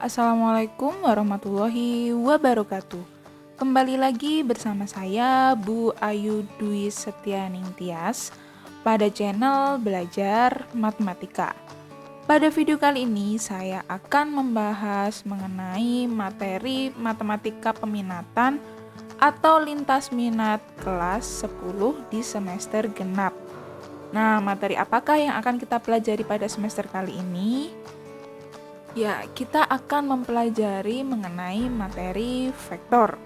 Assalamualaikum warahmatullahi wabarakatuh. Kembali lagi bersama saya Bu Ayu Dwi Setianing Tias pada channel Belajar Matematika. Pada video kali ini saya akan membahas mengenai materi matematika peminatan atau lintas minat kelas 10 di semester genap. Nah, materi apakah yang akan kita pelajari pada semester kali ini? Ya, kita akan mempelajari mengenai materi vektor.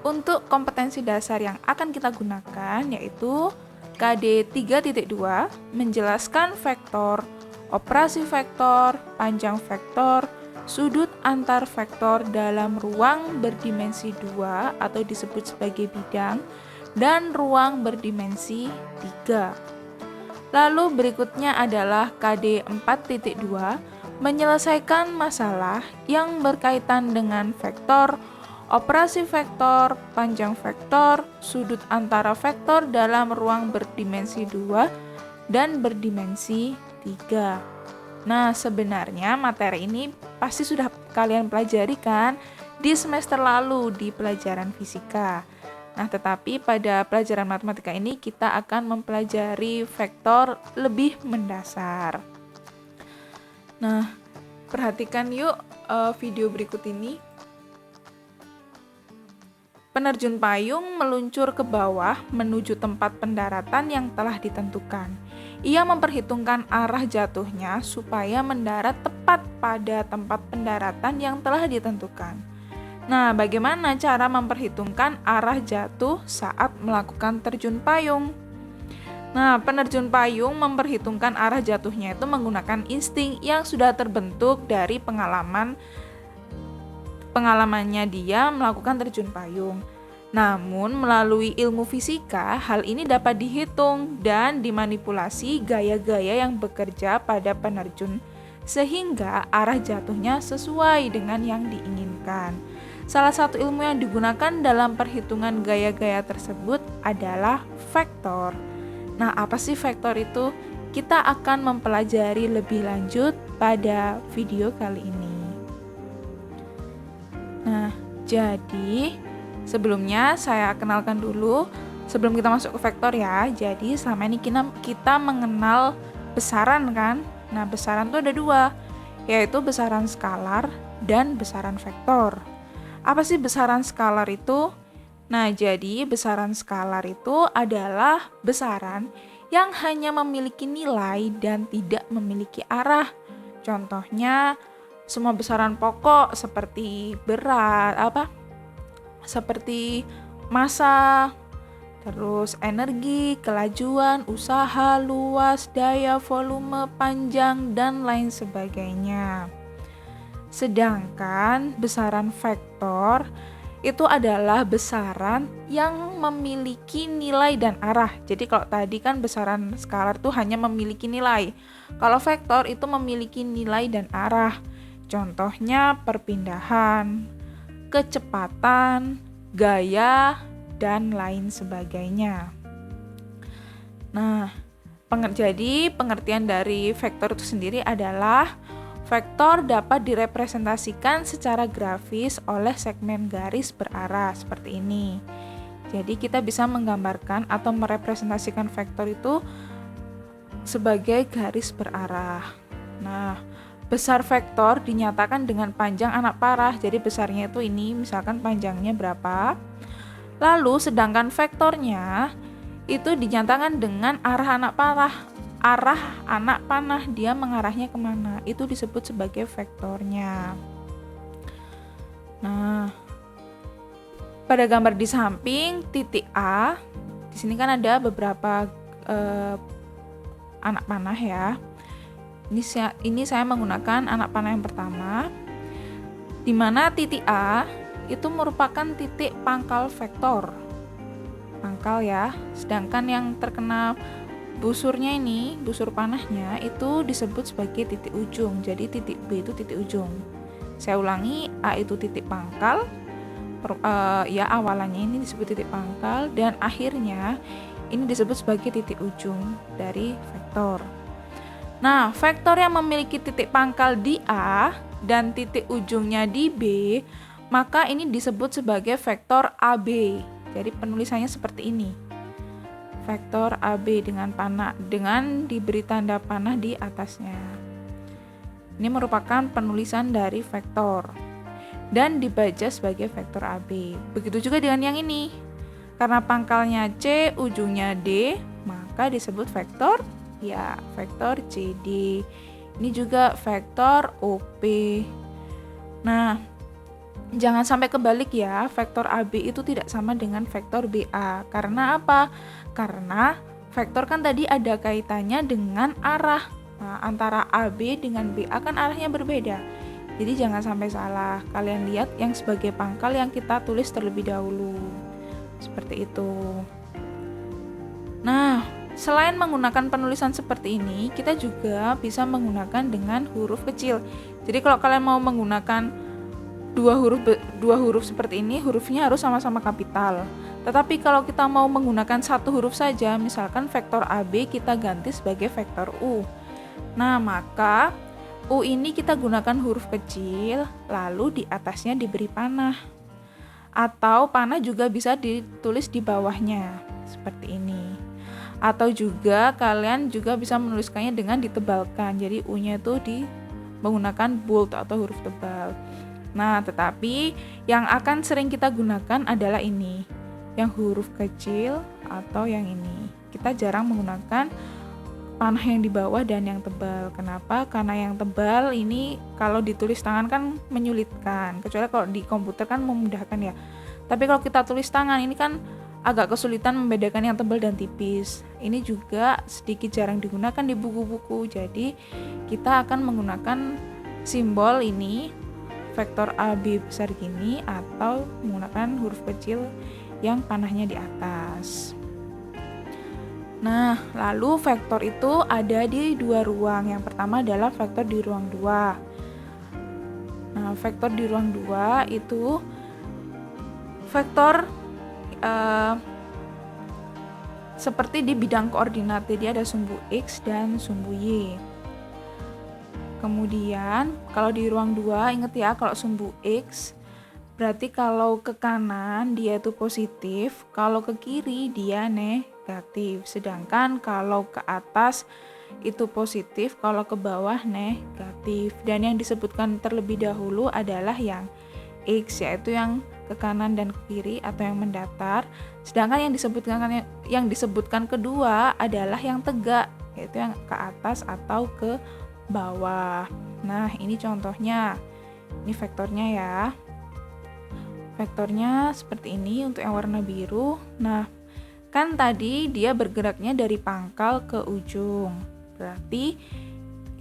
Untuk kompetensi dasar yang akan kita gunakan yaitu KD 3.2 menjelaskan vektor, operasi vektor, panjang vektor, sudut antar vektor dalam ruang berdimensi 2 atau disebut sebagai bidang, dan ruang berdimensi 3. Lalu berikutnya adalah KD 4.2 menyelesaikan masalah yang berkaitan dengan vektor, operasi vektor, panjang vektor, sudut antara vektor dalam ruang berdimensi 2 dan berdimensi 3. Nah, sebenarnya materi ini pasti sudah kalian pelajari kan di semester lalu di pelajaran fisika. Nah, tetapi pada pelajaran matematika ini kita akan mempelajari vektor lebih mendasar. Nah, perhatikan yuk video berikut ini. Penerjun payung meluncur ke bawah menuju tempat pendaratan yang telah ditentukan. Ia memperhitungkan arah jatuhnya supaya mendarat tepat pada tempat pendaratan yang telah ditentukan. Nah, bagaimana cara memperhitungkan arah jatuh saat melakukan terjun payung? Nah, penerjun payung memperhitungkan arah jatuhnya itu menggunakan insting yang sudah terbentuk dari pengalamannya dia melakukan terjun payung. Namun, melalui ilmu fisika, hal ini dapat dihitung dan dimanipulasi gaya-gaya yang bekerja pada penerjun sehingga arah jatuhnya sesuai dengan yang diinginkan. Salah satu ilmu yang digunakan dalam perhitungan gaya-gaya tersebut adalah vektor. Nah, apa sih vektor itu? Kita akan mempelajari lebih lanjut pada video kali ini. Nah, jadi sebelumnya saya kenalkan dulu sebelum kita masuk ke vektor ya. Jadi selama ini kita mengenal besaran kan? Nah, besaran itu ada dua, yaitu besaran skalar dan besaran vektor. Apa sih besaran skalar itu? Nah, jadi besaran skalar itu adalah besaran yang hanya memiliki nilai dan tidak memiliki arah. Contohnya, semua besaran pokok seperti berat, seperti massa, terus energi, kelajuan, usaha, luas, daya, volume, panjang, dan lain sebagainya. Sedangkan besaran vektor itu adalah besaran yang memiliki nilai dan arah. Jadi kalau tadi kan besaran skalar itu hanya memiliki nilai. Kalau vektor itu memiliki nilai dan arah. Contohnya perpindahan, kecepatan, gaya, dan lain sebagainya. Nah, jadi pengertian dari vektor itu sendiri adalah vektor dapat direpresentasikan secara grafis oleh segmen garis berarah seperti ini. Jadi kita bisa menggambarkan atau merepresentasikan vektor itu sebagai garis berarah. Nah, besar vektor dinyatakan dengan panjang anak parah. Jadi besarnya itu ini, misalkan panjangnya berapa. Lalu sedangkan vektornya itu dinyatakan dengan arah anak parah. Arah anak panah, dia mengarahnya kemana, itu disebut sebagai vektornya. Nah, pada gambar di samping titik A, di sini kan ada beberapa anak panah ya. Ini saya menggunakan anak panah yang pertama, di mana titik A itu merupakan titik pangkal vektor. Pangkal ya, sedangkan yang terkena busurnya ini, busur panahnya itu disebut sebagai titik ujung. Jadi titik B itu titik ujung. Saya ulangi, A itu titik pangkal. Awalannya ini disebut titik pangkal dan akhirnya ini disebut sebagai titik ujung dari vektor. Nah, vektor yang memiliki titik pangkal di A dan titik ujungnya di B, maka ini disebut sebagai vektor AB. Jadi penulisannya seperti ini. Vektor AB dengan diberi tanda panah di atasnya. Ini merupakan penulisan dari vektor dan dibaca sebagai vektor AB. Begitu juga dengan yang ini. Karena pangkalnya C, ujungnya D, maka disebut vektor CD. Ini juga vektor OP. Nah, jangan sampai kebalik ya, vektor AB itu tidak sama dengan vektor BA. Karena apa? Karena vektor kan tadi ada kaitannya dengan arah. Nah, antara AB dengan BA kan arahnya berbeda. Jadi jangan sampai salah. Kalian lihat yang sebagai pangkal yang kita tulis terlebih dahulu. Seperti itu. Nah, selain menggunakan penulisan seperti ini, kita juga bisa menggunakan dengan huruf kecil. Jadi kalau kalian mau menggunakan dua huruf seperti ini, hurufnya harus sama-sama kapital. Tetapi kalau kita mau menggunakan satu huruf saja, misalkan vektor AB kita ganti sebagai vektor U. Nah, maka U ini kita gunakan huruf kecil, lalu di atasnya diberi panah. Atau panah juga bisa ditulis di bawahnya, seperti ini. Atau juga kalian juga bisa menuliskannya dengan ditebalkan. Jadi U-nya itu menggunakan bold atau huruf tebal. Nah, tetapi yang akan sering kita gunakan adalah ini, yang huruf kecil atau yang ini. Kita jarang menggunakan panah yang di bawah dan yang tebal. Kenapa? Karena yang tebal ini kalau ditulis tangan kan menyulitkan. Kecuali kalau di komputer kan memudahkan ya. Tapi kalau kita tulis tangan ini kan agak kesulitan membedakan yang tebal dan tipis. Ini juga sedikit jarang digunakan di buku-buku. Jadi kita akan menggunakan simbol ini, vektor AB besar gini, atau menggunakan huruf kecil yang panahnya di atas. Nah, lalu vektor itu ada di dua ruang. Yang pertama adalah vektor di ruang 2. Nah, vektor di ruang 2 itu vektor seperti di bidang koordinat. Jadi ada sumbu X dan sumbu Y. Kemudian, kalau di ruang 2, ingat ya, kalau sumbu X berarti kalau ke kanan dia itu positif, kalau ke kiri dia negatif. Sedangkan kalau ke atas itu positif, kalau ke bawah negatif. Dan yang disebutkan terlebih dahulu adalah yang X, yaitu yang ke kanan dan ke kiri atau yang mendatar. Sedangkan yang disebutkan kedua adalah yang tegak, yaitu yang ke atas atau ke bawah. Nah, ini contohnya. Ini vektornya ya. Vektornya seperti ini untuk yang warna biru. Nah, kan tadi dia bergeraknya dari pangkal ke ujung. Berarti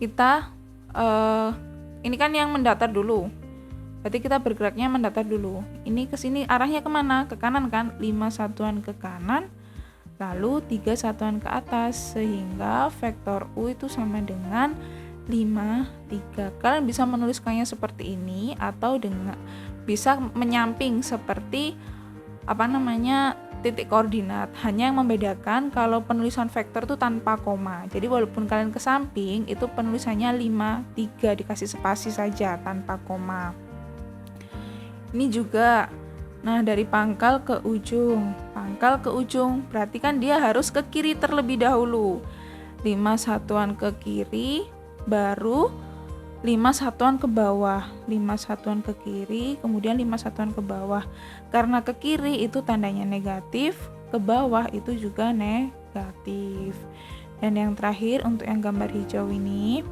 kita ini kan yang mendatar dulu. Berarti kita bergeraknya mendatar dulu. Ini ke sini arahnya kemana? Ke kanan kan? 5 satuan ke kanan, lalu 3 satuan ke atas. Sehingga vektor U itu sama dengan 5, 3. Kalian bisa menuliskannya seperti ini atau dengan bisa menyamping seperti titik koordinat. Hanya yang membedakan kalau penulisan vektor itu tanpa koma. Jadi walaupun kalian ke samping itu penulisannya 5, 3 dikasih spasi saja tanpa koma. Ini juga dari pangkal ke ujung. Pangkal ke ujung berarti kan dia harus ke kiri terlebih dahulu. 5 satuan ke kiri baru 5 satuan ke bawah, 5 satuan ke kiri, kemudian 5 satuan ke bawah. Karena ke kiri itu tandanya negatif, ke bawah itu juga negatif. Dan yang terakhir untuk yang gambar hijau ini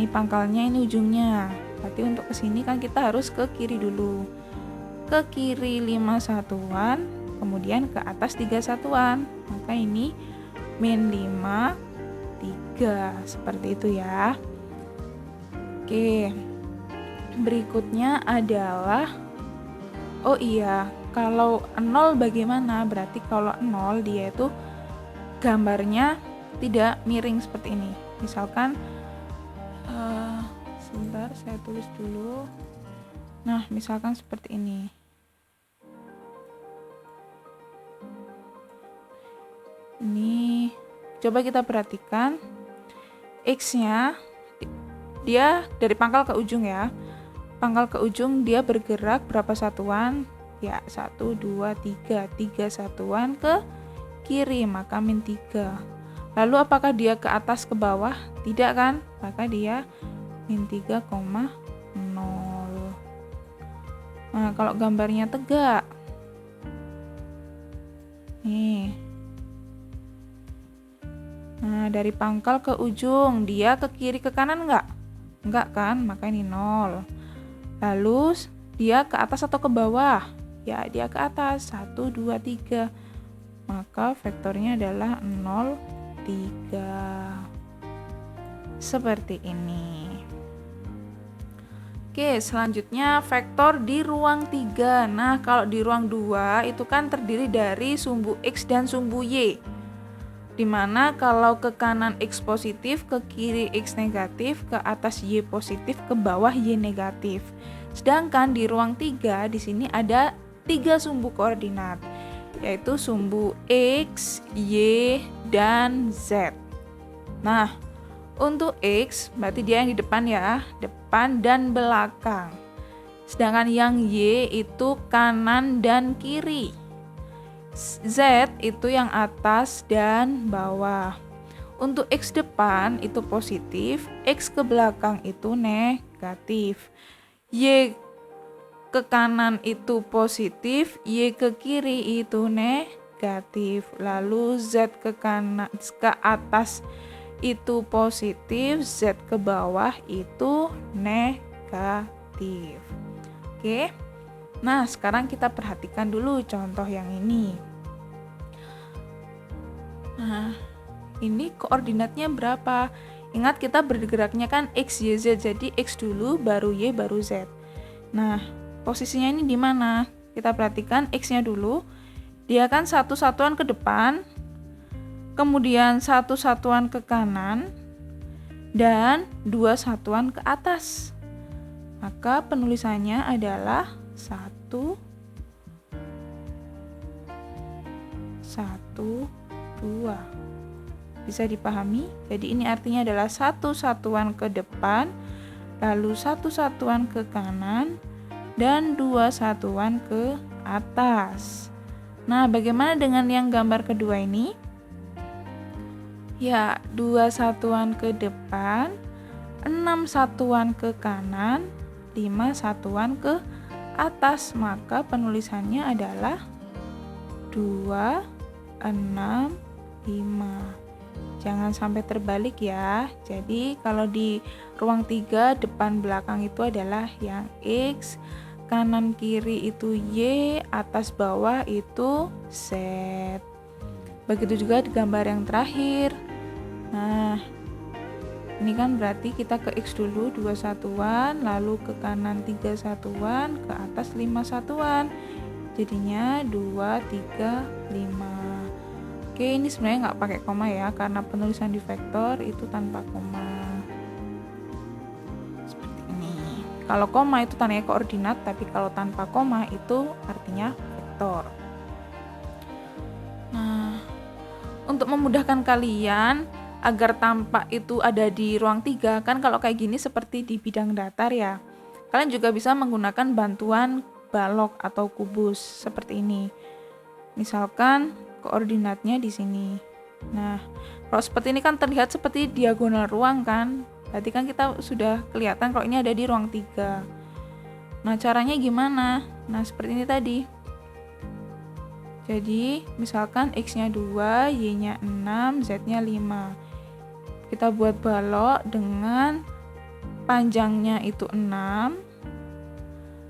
pangkalnya, ini ujungnya. Berarti untuk kesini kan kita harus ke kiri dulu. Ke kiri 5 satuan, kemudian ke atas 3 satuan. Maka ini min 5, 3. Seperti itu ya. Oke, berikutnya adalah kalau 0 bagaimana? Berarti kalau 0 dia itu gambarnya tidak miring seperti ini. Misalkan sebentar saya tulis dulu. Nah, misalkan seperti ini. Ini coba kita perhatikan X-nya dia dari pangkal ke ujung ya. Pangkal ke ujung dia bergerak berapa satuan? Ya, 1, 2, 3. 3 satuan ke kiri, maka min 3. Lalu apakah dia ke atas ke bawah? Tidak kan? Maka dia min 3,0. Nah, kalau gambarnya tegak. Nih. Nah, dari pangkal ke ujung, dia ke kiri ke kanan enggak? Enggak kan? Maka ini 0. Lalu dia ke atas atau ke bawah? Ya, dia ke atas. 1, 2, 3. Maka vektornya adalah 0, 3. Seperti ini. Oke, selanjutnya vektor di ruang 3. Nah, kalau di ruang 2 itu kan terdiri dari sumbu X dan sumbu Y. Dimana kalau ke kanan X positif, ke kiri X negatif, ke atas Y positif, ke bawah Y negatif. Sedangkan di ruang 3 di sini ada 3 sumbu koordinat, yaitu sumbu X, Y, dan Z. Nah, untuk X berarti dia yang di depan ya, depan dan belakang. Sedangkan yang Y itu kanan dan kiri. Z itu yang atas dan bawah. Untuk X depan itu positif, X ke belakang itu negatif. Y ke kanan itu positif, Y ke kiri itu negatif. Lalu Z ke kanan ke atas itu positif, Z ke bawah itu negatif. Oke. Nah, sekarang kita perhatikan dulu contoh yang ini. Nah, ini koordinatnya berapa? Ingat kita bergeraknya kan X, Y, Z, jadi X dulu, baru Y, baru Z. Nah, posisinya ini di mana? Kita perhatikan X-nya dulu. Dia kan satu satuan ke depan, kemudian satu satuan ke kanan, dan 2 satuan ke atas. Maka penulisannya adalah 1, 2. Bisa dipahami? Jadi ini artinya adalah 1 satuan ke depan, lalu 1 satuan ke kanan, dan 2 satuan ke atas. Nah, bagaimana dengan yang gambar kedua ini? Ya, 2 satuan ke depan, 6 satuan ke kanan, 5 satuan ke atas. Maka penulisannya adalah 2, 6, 5. Jangan sampai terbalik ya. Jadi kalau di ruang 3 depan belakang itu adalah yang X, kanan kiri itu Y, atas bawah itu Z. Begitu juga di gambar yang terakhir. Nah, ini kan berarti kita ke X dulu 2 satuan, lalu ke kanan 3 satuan, ke atas 5 satuan. Jadinya 2, 3, 5. Oke, ini sebenarnya nggak pakai koma ya, karena penulisan di vektor itu tanpa koma. Seperti ini. Kalau koma itu tandanya koordinat, tapi kalau tanpa koma itu artinya vektor. Nah, untuk memudahkan kalian agar tampak itu ada di ruang 3, kan kalau kayak gini seperti di bidang datar ya. Kalian juga bisa menggunakan bantuan balok atau kubus seperti ini. Misalkan koordinatnya di sini. Nah, kalau seperti ini kan terlihat seperti diagonal ruang kan? Berarti kan kita sudah kelihatan kalau ini ada di ruang 3. Nah, caranya gimana? Nah, seperti ini tadi. Jadi, misalkan X-nya 2, Y-nya 6, Z-nya 5. Kita buat balok dengan panjangnya itu 6,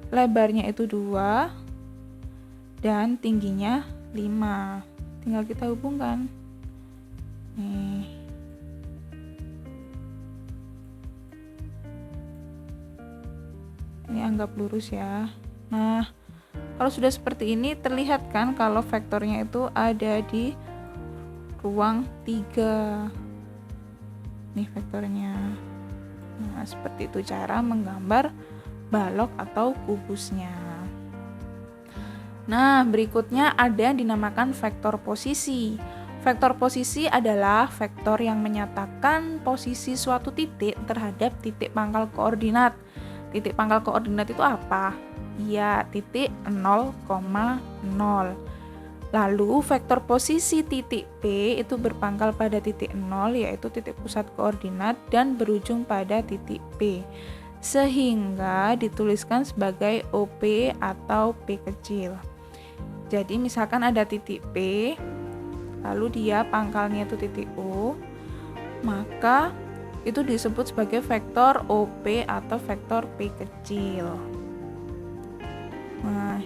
lebarnya itu 2, dan tingginya 5. Tinggal kita hubungkan. Nih. Ini anggap lurus ya. Nah, kalau sudah seperti ini terlihat kan kalau vektornya itu ada di ruang 3. Nih vektornya. Nah, seperti itu cara menggambar balok atau kubusnya. Nah, berikutnya ada yang dinamakan vektor posisi. Vektor posisi adalah vektor yang menyatakan posisi suatu titik terhadap titik pangkal koordinat. Titik pangkal koordinat itu apa? Ya, titik 0,0. Lalu vektor posisi titik P itu berpangkal pada titik 0, yaitu titik pusat koordinat, dan berujung pada titik P, sehingga dituliskan sebagai OP atau P kecil. Jadi misalkan ada titik P, lalu dia pangkalnya itu titik O, maka itu disebut sebagai vektor OP atau vektor P kecil. Nah,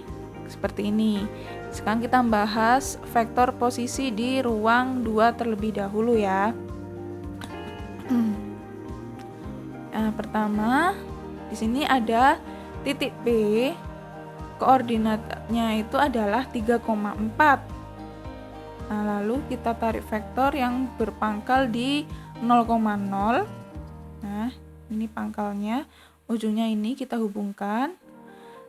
seperti ini. Sekarang kita bahas vektor posisi di ruang 2 terlebih dahulu ya. Nah, pertama di sini ada titik P, koordinatnya itu adalah 3,4. Nah, lalu kita tarik vektor yang berpangkal di 0,0. Nah, ini pangkalnya, ujungnya ini kita hubungkan.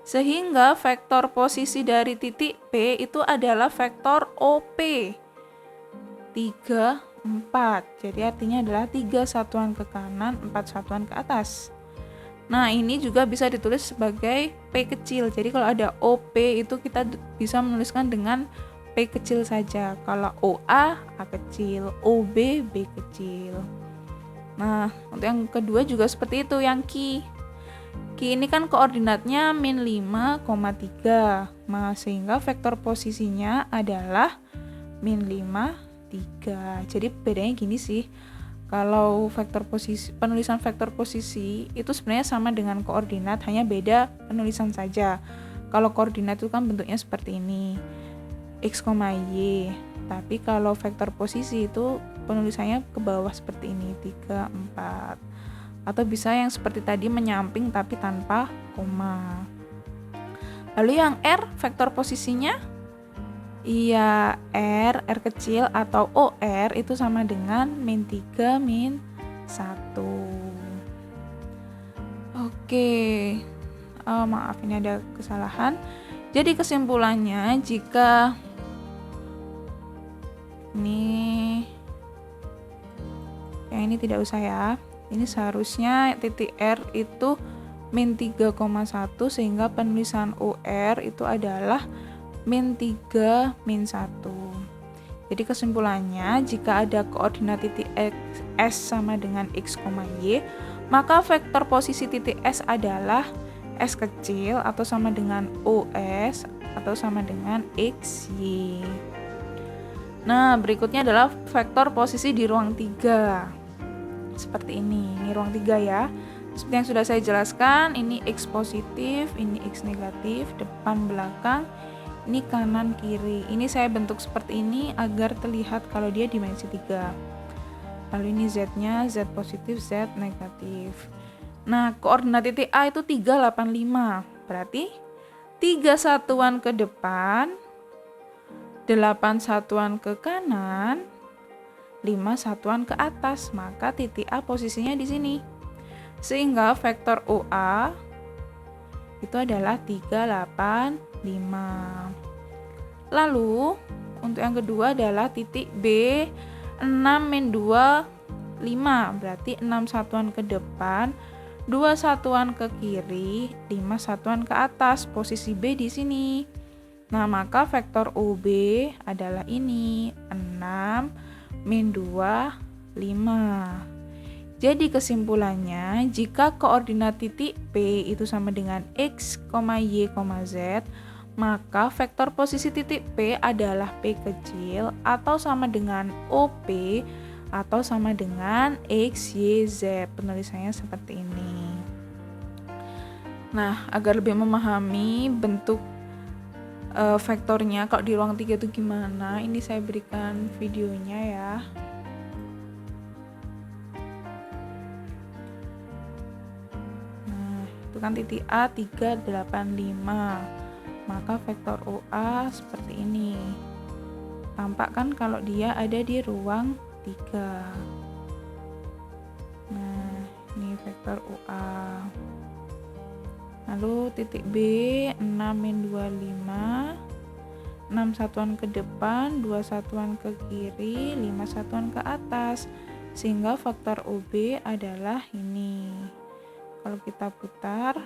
Sehingga vektor posisi dari titik P itu adalah vektor OP 3, 4. Jadi artinya adalah 3 satuan ke kanan, 4 satuan ke atas. Nah, ini juga bisa ditulis sebagai P kecil. Jadi kalau ada OP itu kita bisa menuliskan dengan P kecil saja. Kalau OA, A kecil, OB, B kecil. Nah, untuk yang kedua juga seperti itu, yang Q. Q ini kan koordinatnya min 5,3. Nah, sehingga vektor posisinya adalah min 5, 3. Jadi bedanya gini sih. Kalau vektor posisi, penulisan vektor posisi itu sebenarnya sama dengan koordinat, hanya beda penulisan saja. Kalau koordinat itu kan bentuknya seperti ini, X, Y. Tapi kalau vektor posisi itu penulisannya ke bawah seperti ini, 3, 4. Atau bisa yang seperti tadi menyamping tapi tanpa koma. Lalu yang R, vektor posisinya? Iya, R kecil atau OR itu sama dengan min 3, min 1. Oke, maaf ini ada kesalahan. Jadi kesimpulannya, jika ini tidak usah ya. Ini seharusnya titik R itu min 3,1, sehingga penulisan OR itu adalah min 3, min 1. Jadi kesimpulannya, jika ada koordinat titik S sama dengan X, Y, maka vektor posisi titik S adalah S kecil atau sama dengan OS atau sama dengan XY. Nah, berikutnya adalah vektor posisi di ruang 3. Seperti ini ruang 3 ya. Seperti yang sudah saya jelaskan, ini X positif, ini X negatif, depan belakang, ini kanan kiri. Ini saya bentuk seperti ini agar terlihat kalau dia dimensi 3. Lalu ini Z-nya, Z positif, Z negatif. Nah, koordinat titik A itu 385. Berarti 3 satuan ke depan, 8 satuan ke kanan, 5 satuan ke atas, maka titik A posisinya di sini. Sehingga vektor OA itu adalah 385. Lalu untuk yang kedua adalah titik B 6 min 2, 5. Berarti 6 satuan ke depan, 2 satuan ke kiri, 5 satuan ke atas. Posisi B di sini. Nah, maka vektor OB adalah ini, 6 min 2, 5. Jadi kesimpulannya, jika koordinat titik P itu sama dengan X, Y, Z, maka vektor posisi titik P adalah P kecil atau sama dengan OP atau sama dengan X, Y, Z. Penulisannya seperti ini. Nah, agar lebih memahami bentuk vektornya kalau di ruang 3 itu gimana, ini saya berikan videonya ya. Nah, itu kan titik A 385. Maka vektor OA seperti ini. Tampak kan kalau dia ada di ruang 3. Nah, ini vektor OA. Lalu titik B 6 min 25, 6 satuan ke depan, 2 satuan ke kiri, 5 satuan ke atas. Sehingga faktor UB adalah ini. Kalau kita putar,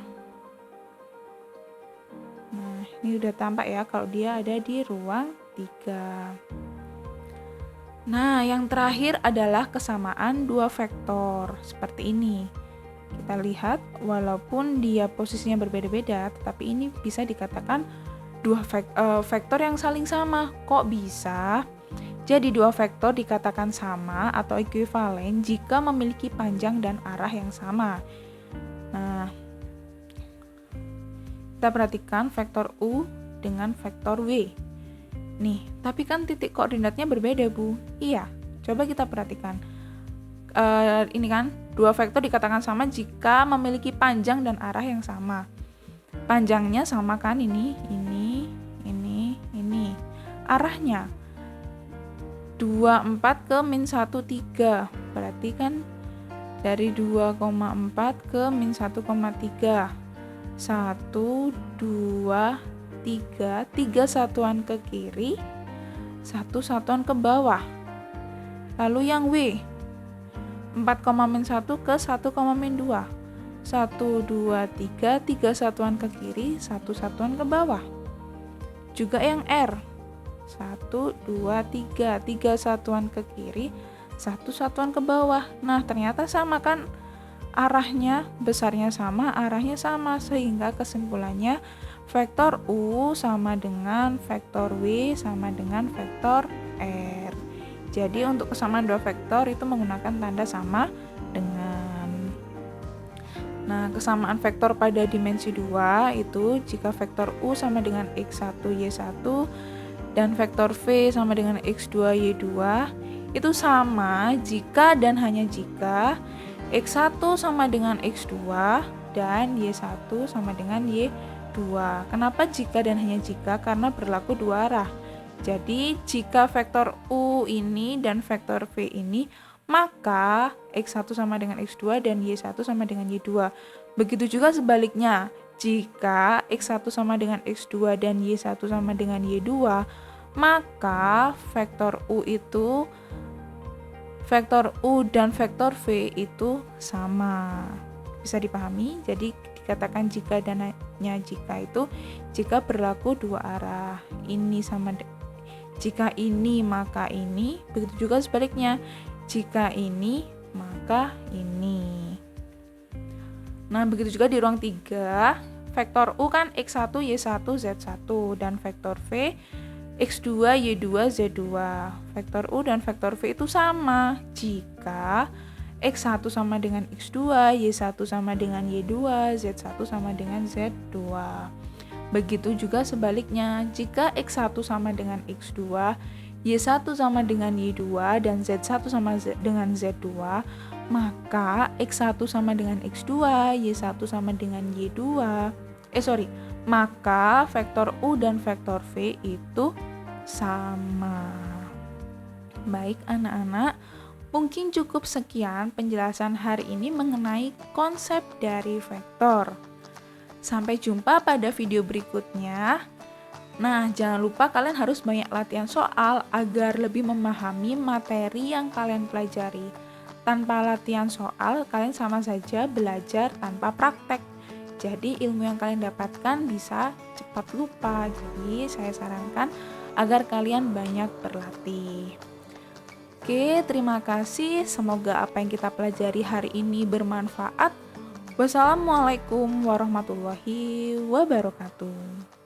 nah ini udah tampak ya kalau dia ada di ruang 3. Nah, yang terakhir adalah kesamaan dua vektor seperti ini. Kita lihat walaupun dia posisinya berbeda-beda, tetapi ini bisa dikatakan dua vektor yang saling sama. Kok bisa? Jadi dua vektor dikatakan sama atau ekuivalen jika memiliki panjang dan arah yang sama. Nah, kita perhatikan vektor U dengan vektor W. Nih, tapi kan titik koordinatnya berbeda, Bu. Iya, coba kita perhatikan. Ini kan, dua vektor dikatakan sama jika memiliki panjang dan arah yang sama. Panjangnya sama kan, ini. Arahnya 24 ke min 13. Berarti kan dari 2,4 ke min 1,3. 1, 2, 3 satuan ke kiri, 1 satuan ke bawah. Lalu yang W, 4,-1 ke 1,-2. 1, 2, 3 satuan ke kiri, 1 satuan ke bawah. Juga yang R, 1, 2, 3 satuan ke kiri, 1 satuan ke bawah. Nah, ternyata sama kan? Arahnya, besarnya sama, arahnya sama. Sehingga kesimpulannya vektor U sama dengan vektor W sama dengan vektor R. Jadi untuk kesamaan dua vektor itu menggunakan tanda sama dengan. Nah, kesamaan vektor pada dimensi 2 itu jika vektor U sama dengan X1, Y1 dan vektor V sama dengan X2, Y2 itu sama jika dan hanya jika X1 sama dengan X2 dan Y1 sama dengan Y2. Kenapa jika dan hanya jika? Karena berlaku dua arah. Jadi jika vektor U ini dan vektor V ini, maka X1 sama dengan X2 dan Y1 sama dengan Y2. Begitu juga sebaliknya, jika X1 sama dengan X2 dan Y1 sama dengan Y2, maka vektor U dan vektor V itu sama. Bisa dipahami? Jadi dikatakan jika dan hanya jika itu jika berlaku dua arah. Ini sama jika ini maka ini, begitu juga sebaliknya. Jika ini maka ini. Nah, begitu juga di ruang 3, vektor U kan X1, Y1, Z1 dan vektor V X2, Y2, Z2. Vektor U dan vektor V itu sama jika X1 sama dengan X2, Y1 sama dengan Y2, Z1 sama dengan Z2. Begitu juga sebaliknya, jika X1 sama dengan X2, Y1 sama dengan Y2, dan Z1 sama dengan Z2, maka X1 sama dengan X2, Y1 sama dengan Y2, maka vektor U dan vektor V itu sama. Baik anak-anak, mungkin cukup sekian penjelasan hari ini mengenai konsep dari vektor. Sampai jumpa pada video berikutnya. Nah, jangan lupa kalian harus banyak latihan soal agar lebih memahami materi yang kalian pelajari. Tanpa latihan soal, kalian sama saja belajar tanpa praktek. Jadi ilmu yang kalian dapatkan bisa cepat lupa. Jadi saya sarankan agar kalian banyak berlatih. Oke, terima kasih. Semoga apa yang kita pelajari hari ini bermanfaat. Wassalamualaikum warahmatullahi wabarakatuh.